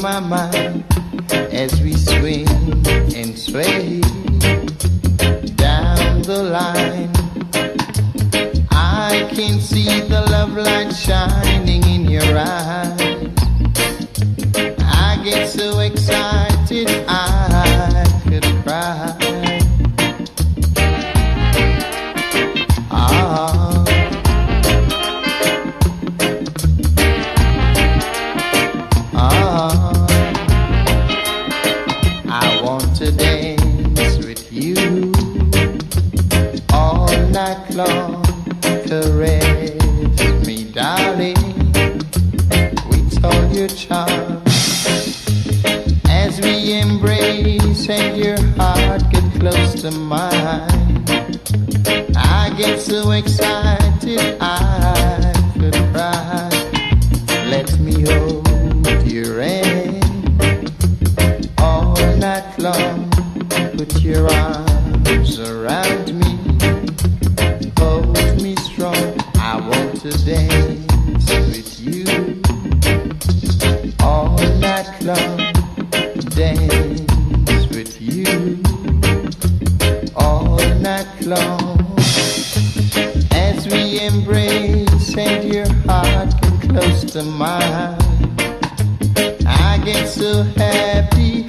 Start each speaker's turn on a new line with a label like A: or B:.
A: my mind as we swing and sway down the line. I can see the love light shining in your eyes. I get so excited I could cry. Ah. Ah. I want to dance with you all night long. Caress me, darling, with all your charm. As we embrace and your heart get close to mine, I get so excited I could cry. Let me hold your hand all night long. Put your arms around me, hold me strong. I want to dance with you all night long. Dance with you all night long. As we embrace and your heart get close to mine, I get so happy